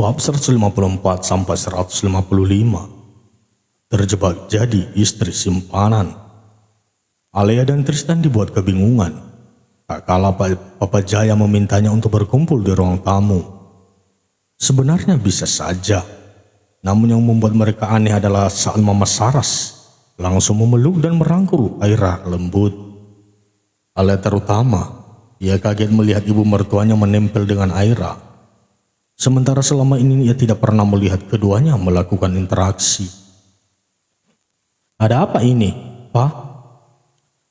Bab 154 sampai 155. Terjebak jadi istri simpanan. Alea dan Tristan dibuat kebingungan tak kala Papa Jaya memintanya untuk berkumpul di ruang tamu. Sebenarnya bisa saja, namun yang membuat mereka aneh adalah saat Mama Saras langsung memeluk dan merangkul Aira lembut. Alea terutama, ia kaget melihat ibu mertuanya menempel dengan Aira. Sementara selama ini ia tidak pernah melihat keduanya melakukan interaksi. "Ada apa ini, Pak?"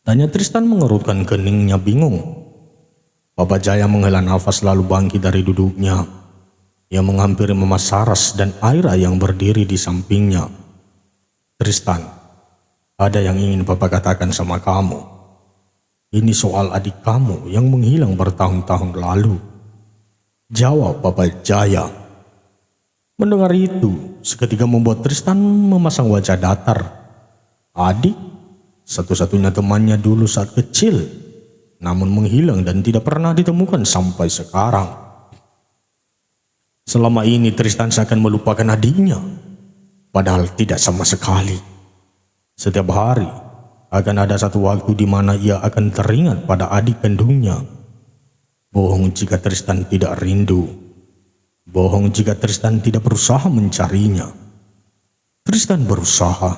tanya Tristan mengerutkan keningnya bingung. Papa Jaya menghela nafas lalu bangkit dari duduknya. Ia menghampiri Mama Saras dan Aira yang berdiri di sampingnya. "Tristan, ada yang ingin Papa katakan sama kamu. Ini soal adik kamu yang menghilang bertahun-tahun lalu," jawab Papa Jaya. Mendengar itu, seketika membuat Tristan memasang wajah datar. Adik, satu-satunya temannya dulu saat kecil, namun menghilang dan tidak pernah ditemukan sampai sekarang. Selama ini Tristan seakan melupakan adiknya, padahal tidak sama sekali. Setiap hari akan ada satu waktu di mana ia akan teringat pada adik kandungnya. Bohong jika Tristan tidak rindu. Bohong jika Tristan tidak berusaha mencarinya. Tristan berusaha,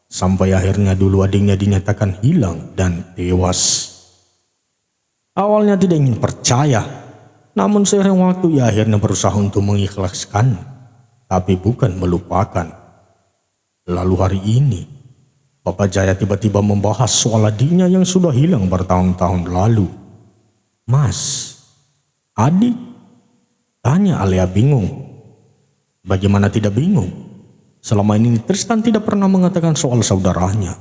sampai akhirnya dulu adiknya dinyatakan hilang dan tewas. Awalnya tidak ingin percaya, namun seiring waktu ia akhirnya berusaha untuk mengikhlaskan, tapi bukan melupakan. Lalu hari ini, Papa Jaya tiba-tiba membahas soal adiknya yang sudah hilang bertahun-tahun lalu. "Mas, adik?" tanya Alea bingung. Bagaimana tidak bingung? Selama ini Tristan tidak pernah mengatakan soal saudaranya.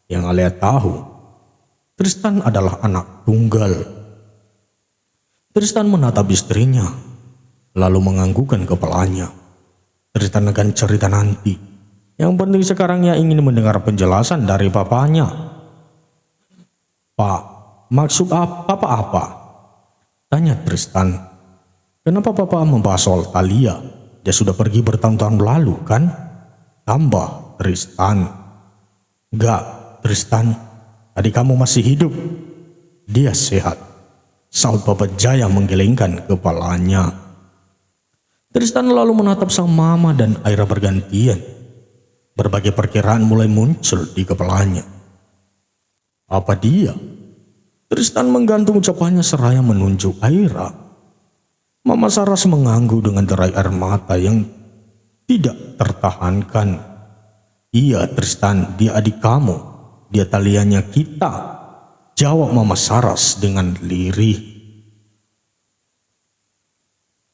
Yang Alea tahu, Tristan adalah anak tunggal. Tristan menatap istrinya, lalu menganggukkan kepalanya. Tristan akan cerita nanti. Yang penting sekarang ia ingin mendengar penjelasan dari papanya. "Pak, maksud Papa apa?" tanya Tristan. "Kenapa Papa membahas soal Thalia? Dia sudah pergi bertahun-tahun lalu kan?" tambah Tristan. "Enggak, Tristan, adik kamu masih hidup. Dia sehat," saut Papa Jaya menggelengkan kepalanya. Tristan lalu menatap sang mama dan Aira bergantian. Berbagai perkiraan mulai muncul di kepalanya. Apa dia? Tristan menggantung ucapannya seraya menunjuk Aira. Mama Saras mengangguk dengan derai air mata yang tidak tertahankan. "Iya Tristan, dia adik kamu. Dia taliannya kita," jawab Mama Saras dengan lirih.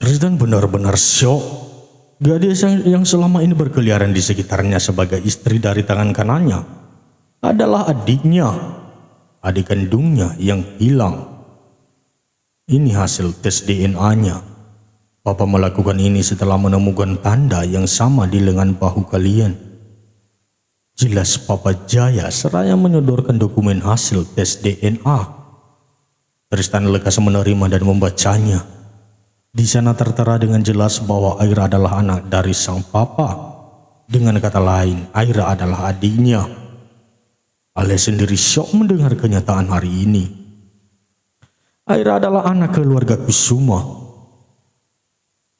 Tristan benar-benar syok. Gadis yang selama ini berkeliaran di sekitarnya sebagai istri dari tangan kanannya adalah adiknya, adik kandungnya yang hilang. Ini hasil tes DNA-nya. Papa melakukan ini setelah menemukan tanda yang sama di lengan bahu kalian. Jelas Papa Jaya seraya menyodorkan dokumen hasil tes DNA. Tristan lekas menerima dan membacanya. Di sana tertera dengan jelas bahwa Aira adalah anak dari sang papa. Dengan kata lain, Aira adalah adiknya. Alea sendiri syok mendengar kenyataan hari ini. Aira adalah anak keluarga Kusuma.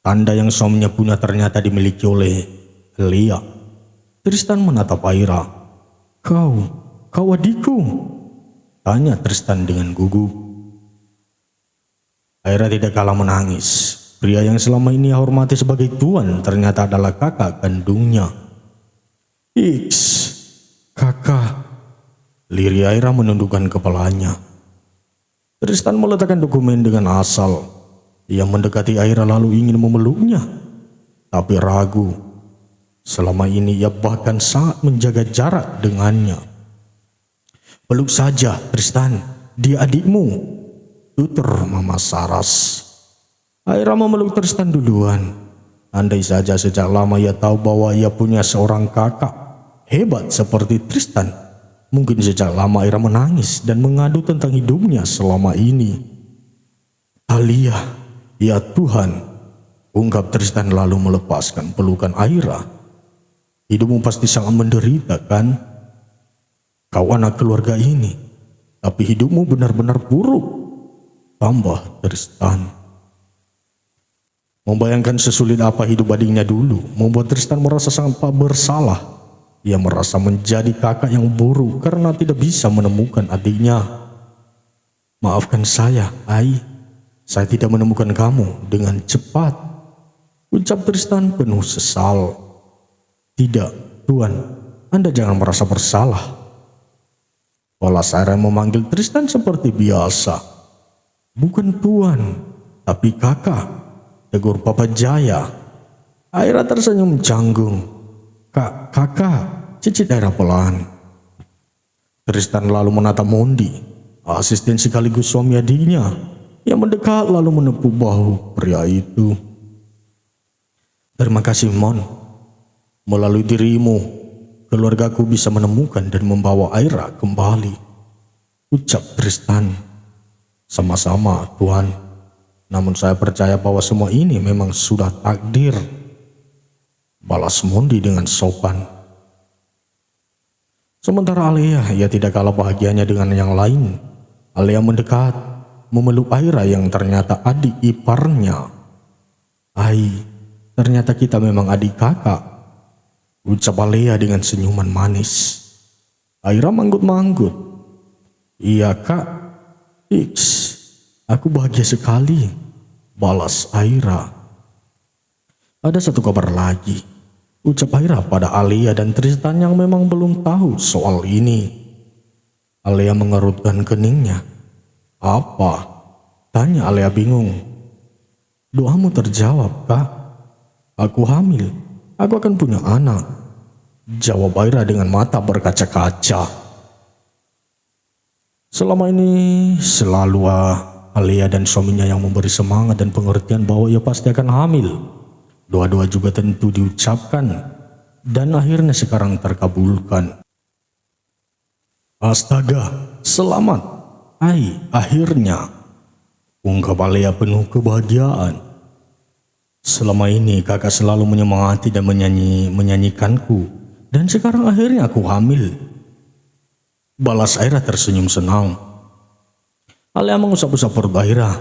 Tanda yang suaminya punya ternyata dimiliki oleh Lia. Tristan menatap Aira. Kau adikku?" tanya Tristan dengan gugup. Aira tidak kalah menangis. Pria yang selama ini ia hormati sebagai tuan ternyata adalah kakak kandungnya. "Iks, kakak," lirih Aira menundukkan kepalanya. Tristan meletakkan dokumen dengan asal. Ia mendekati Aira lalu ingin memeluknya, tapi ragu. Selama ini ia bahkan sangat menjaga jarak dengannya. "Peluk saja Tristan, dia adikmu," tutur Mama Saras. Aira memeluk Tristan duluan. Andai saja sejak lama ia tahu bahwa ia punya seorang kakak hebat seperti Tristan, mungkin sejak lama Aira menangis dan mengadu tentang hidupnya selama ini. "Thalia, ya Tuhan, ungkap Tristan lalu melepaskan pelukan Aira. Hidupmu pasti sangat menderita kan? Kau anak keluarga ini, tapi hidupmu benar-benar buruk, tambah Tristan. Membayangkan sesulit apa hidup adiknya dulu, membuat Tristan merasa sangat tak bersalah. Ia merasa menjadi kakak yang buruk karena tidak bisa menemukan adiknya. Maafkan saya, Ai. Saya tidak menemukan kamu dengan cepat, ucap Tristan penuh sesal. Tidak, Tuan, Anda jangan merasa bersalah. Balas Aira memanggil Tristan seperti biasa. Bukan Tuan, tapi kakak, tegur Papa Jaya. Aira tersenyum canggung. Kakak, cicit Aira pelan. Tristan lalu menatap Mondi, asisten sekaligus suami adiknya, yang mendekat lalu menepuk bahu pria itu. Terima kasih, Mon. Melalui dirimu, keluargaku bisa menemukan dan membawa Aira kembali, ucap Tristan. Sama-sama, Tuan. Namun saya percaya bahwa semua ini memang sudah takdir, balas Mondi dengan sopan. Sementara Alea, ia tidak kalah bahagianya dengan yang lain. Alea mendekat, memeluk Aira yang ternyata adik iparnya. Ai, ternyata kita memang adik kakak, ucap Alea dengan senyuman manis. Aira manggut-manggut. Iya kak, aku bahagia sekali, balas Aira. Ada satu kabar lagi, ucap Aira pada Alea dan Tristan yang memang belum tahu soal ini. Alea mengerutkan keningnya. Apa? Tanya Alea bingung. Doamu terjawab, Kak. Aku hamil. Aku akan punya anak, jawab Aira dengan mata berkaca-kaca. Selama ini selalu Alea dan suaminya yang memberi semangat dan pengertian bahwa ia pasti akan hamil. Doa-doa juga tentu diucapkan dan akhirnya sekarang terkabulkan. Astaga, selamat, Ai, akhirnya, ungkap Alea penuh kebahagiaan. Selama ini kakak selalu menyemangati dan menyanyikanku, dan sekarang akhirnya aku hamil, balas Aira tersenyum senang. Alea mengusap-usap perut Aira.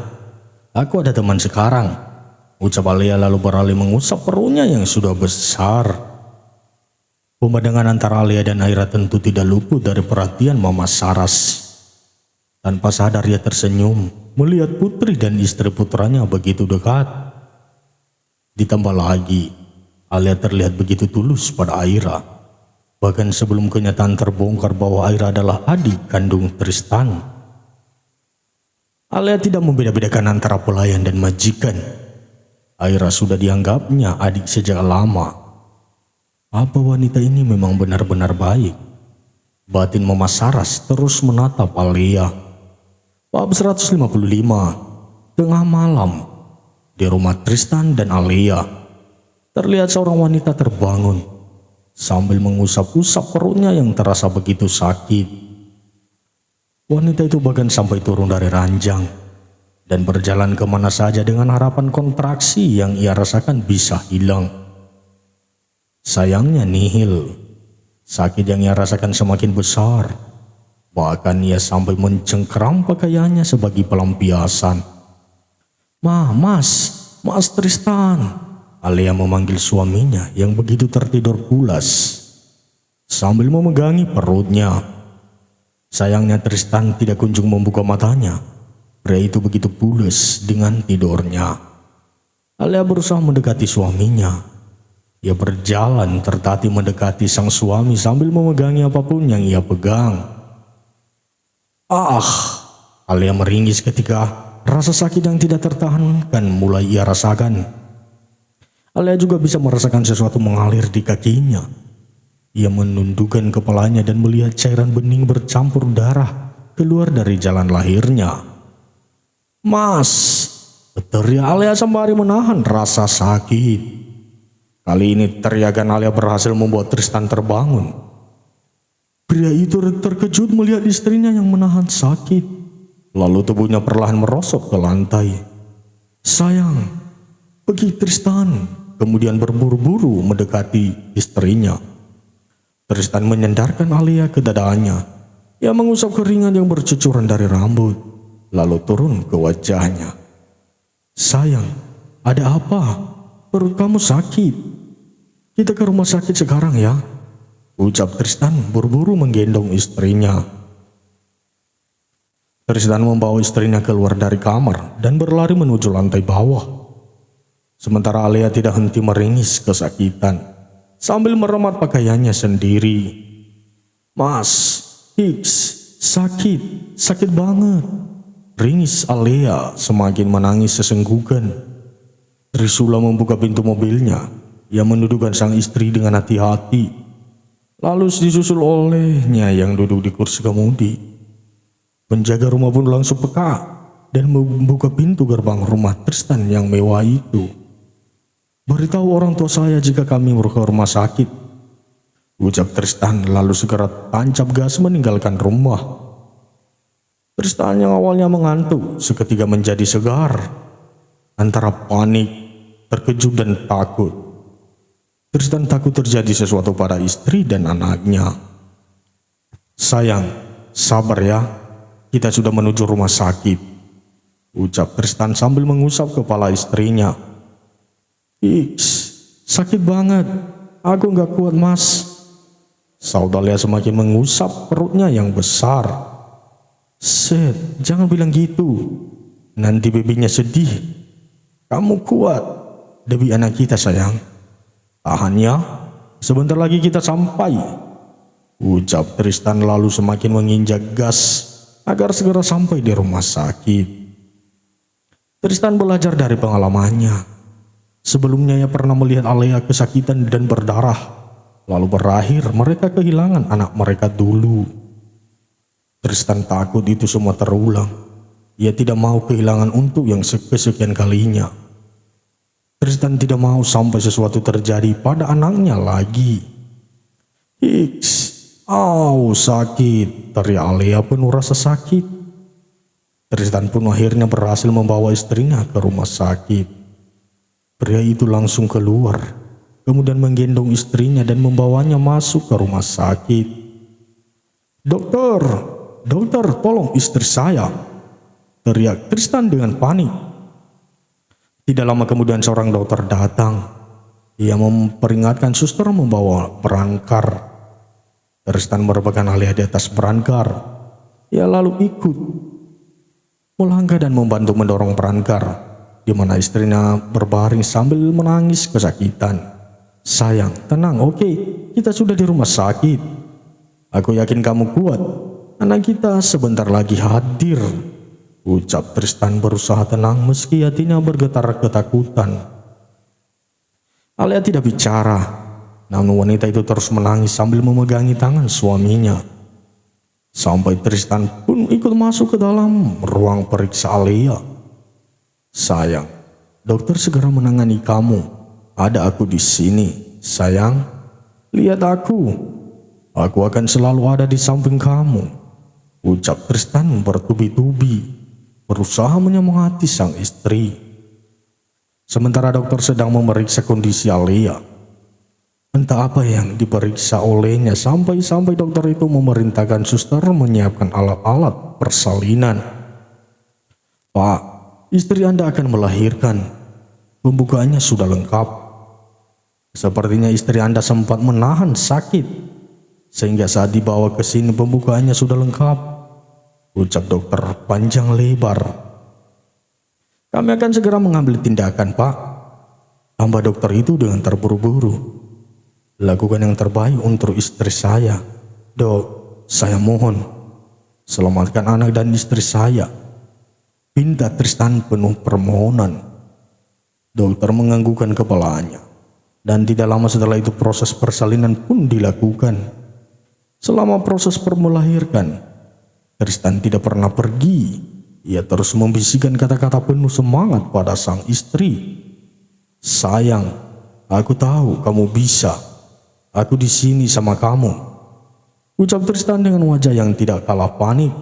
Aku ada teman sekarang, ucap Alea lalu beralih mengusap perutnya yang sudah besar. Pemandangan antara Alea dan Aira tentu tidak luput dari perhatian Mama Saras. Tanpa sadar ia tersenyum melihat putri dan istri putranya begitu dekat. Ditambah lagi, Alea terlihat begitu tulus pada Aira. Bahkan sebelum kenyataan terbongkar bahwa Aira adalah adik kandung Tristan. Alea tidak membeda-bedakan antara pelayan dan majikan. Aira sudah dianggapnya adik sejak lama. Apa wanita ini memang benar-benar baik? Batin Mama Saras terus menatap Alea. Bab 155, tengah malam, di rumah Tristan dan Alea, terlihat seorang wanita terbangun sambil mengusap-usap perutnya yang terasa begitu sakit. Wanita itu bahkan sampai turun dari ranjang dan berjalan kemana saja dengan harapan kontraksi yang ia rasakan bisa hilang. Sayangnya nihil. Sakit yang ia rasakan semakin besar. Bahkan ia sampai mencengkeram pakaiannya sebagai pelampiasan. Mas Tristan, Alea memanggil suaminya yang begitu tertidur pulas sambil memegangi perutnya. Sayangnya Tristan tidak kunjung membuka matanya. Pria itu begitu pulas dengan tidurnya. Alea berusaha mendekati suaminya. Ia berjalan tertatih mendekati sang suami sambil memegangi apapun yang ia pegang. Alea meringis ketika rasa sakit yang tidak tertahankan mulai ia rasakan. Alea juga bisa merasakan sesuatu mengalir di kakinya. Ia menundukkan kepalanya dan melihat cairan bening bercampur darah keluar dari jalan lahirnya. Mas, teriak Alea sembari menahan rasa sakit. Kali ini teriakan Alea berhasil membuat Tristan terbangun. Pria itu terkejut melihat istrinya yang menahan sakit. Lalu tubuhnya perlahan merosot ke lantai. Sayang, Pergi Tristan, kemudian berburu-buru mendekati istrinya. Tristan menyandarkan Alia ke dadanya. Ia mengusap keringat yang bercucuran dari rambut, lalu turun ke wajahnya. Sayang, ada apa? Perut kamu sakit. Kita ke rumah sakit sekarang ya, ucap Tristan buru-buru menggendong istrinya. Tristan membawa istrinya keluar dari kamar dan berlari menuju lantai bawah. Sementara Alia tidak henti meringis kesakitan sambil meremat pakaiannya sendiri. Mas, Hicks, sakit banget. Ringis Alia semakin menangis sesenggukan. Trisula membuka pintu mobilnya. Ia mendudukan sang istri dengan hati-hati, lalu disusul olehnya yang duduk di kursi kemudi. Penjaga rumah pun langsung peka dan membuka pintu gerbang rumah Tristan yang mewah itu. Beritahu orang tua saya jika kami mau ke rumah sakit, ucap Tristan lalu segera tancap gas meninggalkan rumah. Tristan yang awalnya mengantuk seketika menjadi segar antara panik, terkejut dan takut. Tristan takut terjadi sesuatu pada istri dan anaknya. Sayang, sabar ya, kita sudah menuju rumah sakit, ucap Tristan sambil mengusap kepala istrinya. Hicks, sakit banget, aku nggak kuat mas. Saudalia semakin mengusap perutnya yang besar. Set, jangan bilang gitu, nanti bebinya sedih. Kamu kuat demi anak kita sayang. Tahan ya, sebentar lagi kita sampai, ucap Tristan lalu semakin menginjak gas agar segera sampai di rumah sakit. Tristan belajar dari pengalamannya. Sebelumnya ia pernah melihat Alia kesakitan dan berdarah, lalu berakhir mereka kehilangan anak mereka dulu. Tristan takut itu semua terulang. Ia tidak mau kehilangan untuk yang kesekian kalinya. Tristan tidak mau sampai sesuatu terjadi pada anaknya lagi. Hicks, sakit, teriak Alia penuh rasa sakit. Tristan pun akhirnya berhasil membawa istrinya ke rumah sakit. Pria itu langsung keluar, kemudian menggendong istrinya dan membawanya masuk ke rumah sakit. Dokter, tolong istri saya, teriak Tristan dengan panik. Tidak lama kemudian seorang dokter datang. Ia memperingatkan suster membawa perangkar. Tristan merebahkan Alia di atas perangkar. Ia lalu ikut melangkah dan membantu mendorong perangkar, di mana istrinya berbaring sambil menangis kesakitan. Sayang, tenang, oke, kita sudah di rumah sakit. Aku yakin kamu kuat, anak kita sebentar lagi hadir, ucap Tristan berusaha tenang meski hatinya bergetar ketakutan. Alia tidak bicara, namun wanita itu terus menangis sambil memegangi tangan suaminya. Sampai Tristan pun ikut masuk ke dalam ruang periksa Alia. Sayang, dokter segera menangani kamu. Ada aku di sini, sayang. Lihat aku. Aku akan selalu ada di samping kamu, ucap Tristan bertubi-tubi, berusaha menyemangati sang istri. Sementara dokter sedang memeriksa kondisi Alia. Entah apa yang diperiksa olehnya sampai dokter itu memerintahkan suster menyiapkan alat-alat persalinan. Pak, istri Anda akan melahirkan. Pembukaannya sudah lengkap. Sepertinya istri Anda sempat menahan sakit, sehingga saat dibawa ke sini pembukaannya sudah lengkap, ucap dokter panjang lebar. Kami akan segera mengambil tindakan, Pak, tambah dokter itu dengan terburu-buru. Lakukan yang terbaik untuk istri saya. Dok, saya mohon, selamatkan anak dan istri saya, pinta Tristan penuh permohonan. Dokter menganggukkan kepalanya, dan tidak lama setelah itu proses persalinan pun dilakukan. Selama proses melahirkan, Tristan tidak pernah pergi. Ia terus membisikkan kata-kata penuh semangat pada sang istri. Sayang, aku tahu kamu bisa. Aku di sini sama kamu, ucap Tristan dengan wajah yang tidak kalah panik.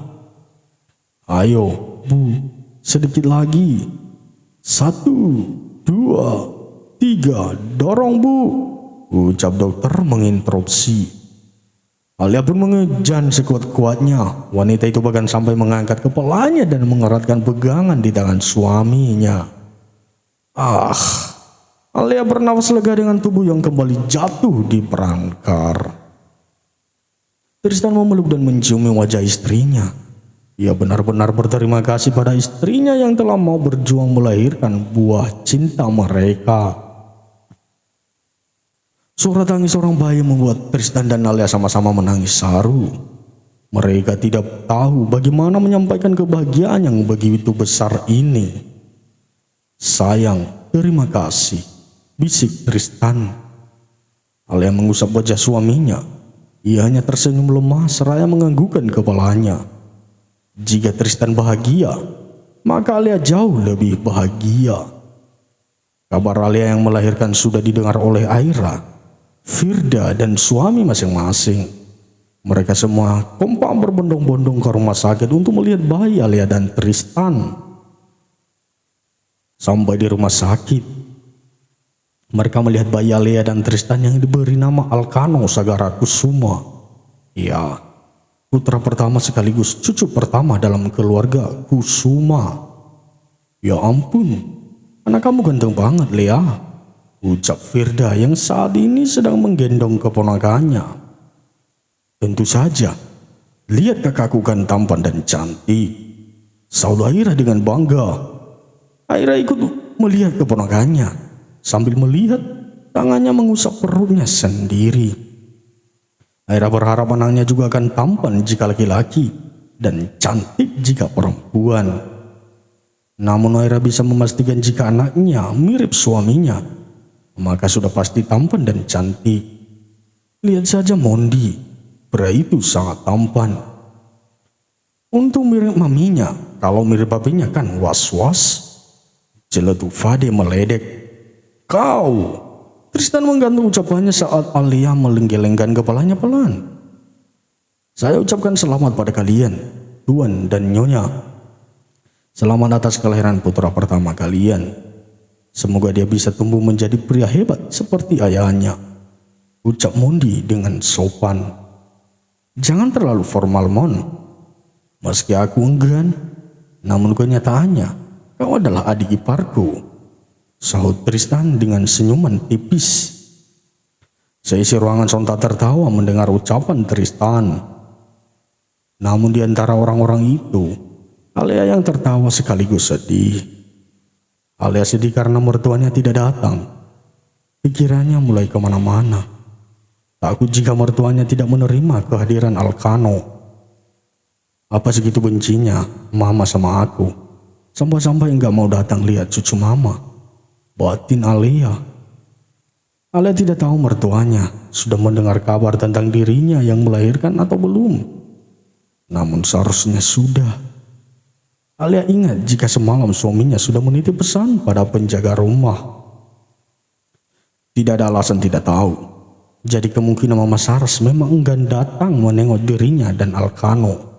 Ayo, Bu, sedikit lagi. 1, 2, 3, dorong bu, ucap dokter menginterupsi. Alia pun mengejan sekuat-kuatnya. Wanita itu bahkan sampai mengangkat kepalanya dan mengeratkan pegangan di tangan suaminya. Alia bernafas lega dengan tubuh yang kembali jatuh di perangkar. Tristan memeluk dan menciumi wajah istrinya. Ia benar-benar berterima kasih pada istrinya yang telah mau berjuang melahirkan buah cinta mereka. Suara tangis seorang bayi membuat Tristan dan Alia sama-sama menangis haru. Mereka tidak tahu bagaimana menyampaikan kebahagiaan yang begitu besar ini. "Sayang, terima kasih," bisik Tristan. Alia mengusap wajah suaminya. Ia hanya tersenyum lemah seraya menganggukkan kepalanya. Jika Tristan bahagia, maka Alia jauh lebih bahagia. Kabar Alia yang melahirkan sudah didengar oleh Aira, Firda, dan suami masing-masing. Mereka semua kompak berbondong-bondong ke rumah sakit untuk melihat bayi Alia dan Tristan. Sampai di rumah sakit, mereka melihat bayi Alia dan Tristan yang diberi nama Alkano Sagara Kusuma. Ya, putra pertama sekaligus cucu pertama dalam keluarga Kusuma. "Ya ampun, anak kamu ganteng banget, Lea," ucap Firda yang saat ini sedang menggendong keponakannya. "Tentu saja, lihat kakakku kan tampan dan cantik," sahut Aira dengan bangga. Aira ikut melihat keponakannya sambil melihat tangannya mengusap perutnya sendiri. Aira berharap anaknya juga akan tampan jika laki-laki dan cantik jika perempuan. Namun Aira bisa memastikan jika anaknya mirip suaminya, maka sudah pasti tampan dan cantik. Lihat saja Mondi, pria itu sangat tampan. Untuk mirip maminya, kalau mirip papinya kan was-was. Celetuk Fade meledek. "Kau!" Tristan menggantung ucapannya saat Alia melenggelengkan kepalanya pelan. "Saya ucapkan selamat pada kalian, Tuan dan Nyonya. Selamat atas kelahiran putra pertama kalian. Semoga dia bisa tumbuh menjadi pria hebat seperti ayahnya," ucap Mondi dengan sopan. "Jangan terlalu formal, Mon. Meski aku enggan, namun kenyataannya kau adalah adik iparku," sahut Tristan dengan senyuman tipis. Seisi ruangan sontak tertawa mendengar ucapan Tristan. Namun di antara orang-orang itu, Alia yang tertawa sekaligus sedih. Alia sedih karena mertuanya tidak datang. Pikirannya mulai kemana-mana. Takut jika mertuanya tidak menerima kehadiran Alkano. Apa segitu bencinya mama sama aku, sampai-sampai enggak mau datang lihat cucu mama, batin Alia. Alia tidak tahu mertuanya sudah mendengar kabar tentang dirinya yang melahirkan atau belum. Namun seharusnya sudah. Alia ingat jika semalam suaminya sudah menitip pesan pada penjaga rumah. Tidak ada alasan tidak tahu. Jadi kemungkinan Mama Saras memang enggan datang menengok dirinya dan Alkano.